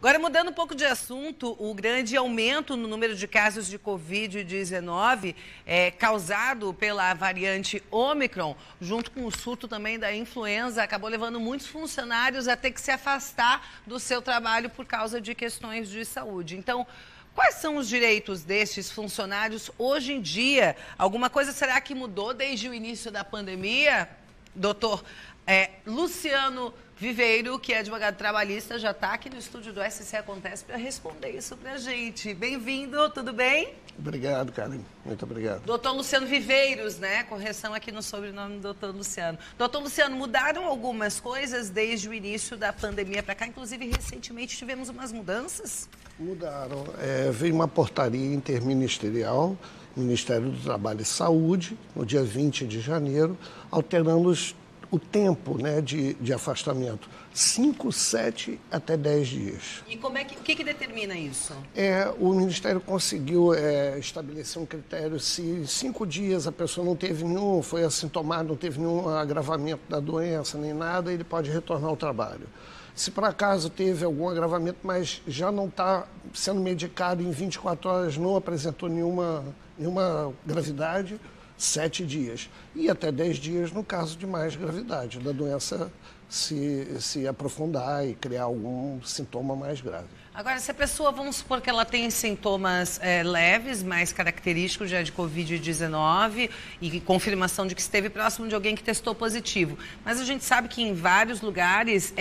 Agora, mudando um pouco de assunto, o grande aumento no número de casos de Covid-19 causado pela variante Ômicron, junto com o surto também da influenza, acabou levando muitos funcionários a ter que se afastar do seu trabalho por causa de questões de saúde. Então, quais são os direitos destes funcionários hoje em dia? Alguma coisa será que mudou desde o início da pandemia? Doutor Luciano Viveiro, que é advogado trabalhista, já está aqui no estúdio do SC Acontece para responder isso para a gente. Bem-vindo, tudo bem? Obrigado, Karen. Muito obrigado. Doutor Luciano Viveiros, né? Correção aqui no sobrenome do doutor Luciano. Doutor Luciano, mudaram algumas coisas desde o início da pandemia para cá? Inclusive, recentemente tivemos umas mudanças? Mudaram. Veio uma portaria interministerial, Ministério do Trabalho e Saúde, no dia 20 de janeiro, alterando o tempo, né, de afastamento, 5, 7 até 10 dias. E o que determina isso? O Ministério conseguiu estabelecer um critério: se em 5 dias a pessoa não teve nenhum, foi assintomática, não teve nenhum agravamento da doença, nem nada, ele pode retornar ao trabalho. Se por acaso teve algum agravamento, mas já não está sendo medicado em 24 horas, não apresentou nenhuma gravidade, 7 dias. E até 10 dias no caso de mais gravidade, da doença se aprofundar e criar algum sintoma mais grave. Agora, se a pessoa, vamos supor que ela tem sintomas leves, mais característicos já de Covid-19 e confirmação de que esteve próximo de alguém que testou positivo. Mas a gente sabe que em vários lugares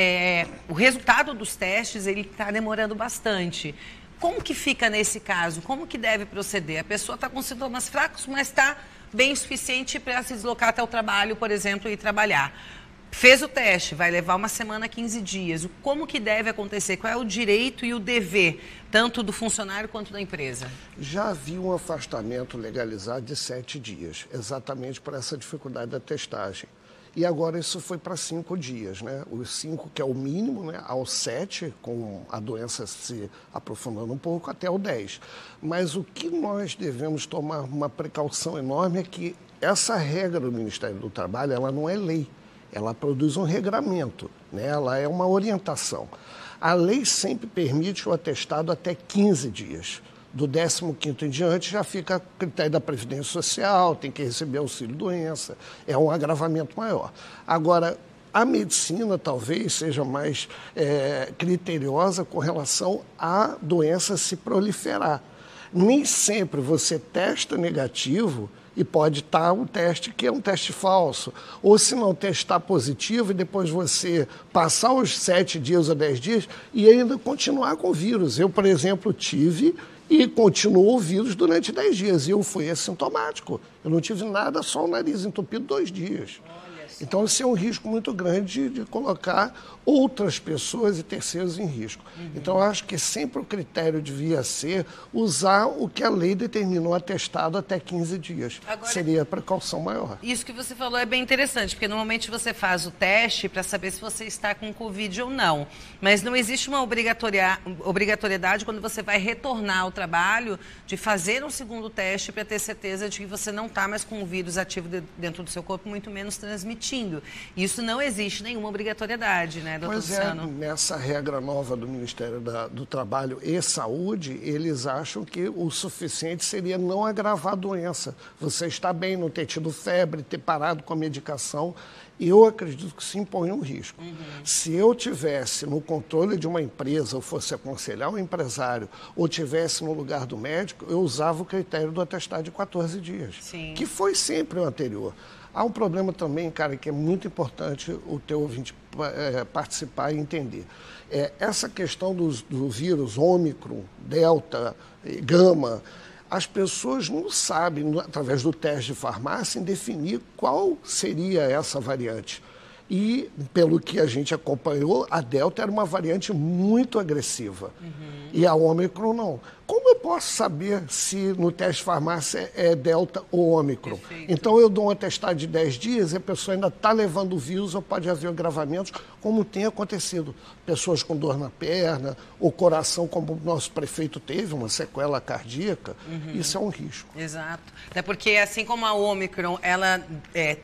o resultado dos testes ele está demorando bastante. Como que fica nesse caso? Como que deve proceder? A pessoa está com sintomas fracos, mas está bem o suficiente para se deslocar até o trabalho, por exemplo, e trabalhar. Fez o teste, vai levar 1 semana, 15 dias. Como que deve acontecer? Qual é o direito e o dever, tanto do funcionário quanto da empresa? Já havia um afastamento legalizado de 7 dias, exatamente por essa dificuldade da testagem. E agora isso foi para 5 dias, né? Os 5, que é o mínimo, né? Ao 7, com a doença se aprofundando um pouco, até o 10. Mas o que nós devemos tomar uma precaução enorme é que essa regra do Ministério do Trabalho, ela não é lei. Ela produz um regramento, né? Ela é uma orientação. A lei sempre permite o atestado até 15 dias. Do 15º em diante já fica a critério da Previdência Social, tem que receber auxílio-doença, é um agravamento maior. Agora, a medicina talvez seja mais criteriosa com relação à doença se proliferar. Nem sempre você testa negativo e pode estar um teste que é um teste falso. Ou se não testar positivo e depois você passar os 7 dias ou 10 dias e ainda continuar com o vírus. Eu, por exemplo, tive e continuou o vírus durante 10 dias. E eu fui assintomático. Eu não tive nada, só o nariz entupido 2 dias. Então, esse é um risco muito grande de colocar outras pessoas e terceiros em risco. Então, eu acho que sempre o critério devia ser usar o que a lei determinou atestado até 15 dias. Agora, seria a precaução maior. Isso que você falou é bem interessante, porque normalmente você faz o teste para saber se você está com Covid ou não. Mas não existe uma obrigatoriedade quando você vai retornar ao trabalho de fazer um segundo teste para ter certeza de que você não está mais com o vírus ativo dentro do seu corpo, muito menos transmitindo. Isso não existe nenhuma obrigatoriedade, né, doutor Luciano? Nessa regra nova do Ministério do Trabalho e Saúde, eles acham que o suficiente seria não agravar a doença. Você está bem, não ter tido febre, ter parado com a medicação. Eu acredito que se impõe um risco. Se eu tivesse no controle de uma empresa, ou fosse aconselhar um empresário, ou tivesse no lugar do médico, eu usava o critério do atestado de 14 dias, Sim. Que foi sempre o anterior. Há um problema também, cara, que é muito importante o teu ouvinte participar e entender. Essa questão do vírus Ômicron, Delta, Gama, as pessoas não sabem, através do teste de farmácia, em definir qual seria essa variante. E, pelo que a gente acompanhou, a Delta era uma variante muito agressiva. E a Ômicron não. Como eu posso saber se no teste de farmácia é Delta ou Ômicron? Perfeito. Então, eu dou um atestado de 10 dias e a pessoa ainda está levando o vírus ou pode haver agravamentos, como tem acontecido. Pessoas com dor na perna, o coração, como o nosso prefeito teve, uma sequela cardíaca. Isso é um risco. Exato. Até porque, assim como a Ômicron, ela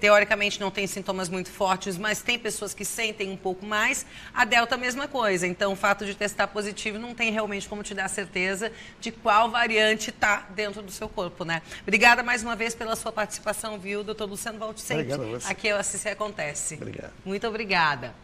teoricamente não tem sintomas muito fortes, mas mas tem pessoas que sentem um pouco mais. A Delta, a mesma coisa. Então, o fato de testar positivo não tem realmente como te dar certeza de qual variante está dentro do seu corpo, né? Obrigada mais uma vez pela sua participação, viu, doutor Luciano? Volte sempre. Obrigado a você. Aqui é o Assim Se Acontece. Obrigado. Muito obrigada.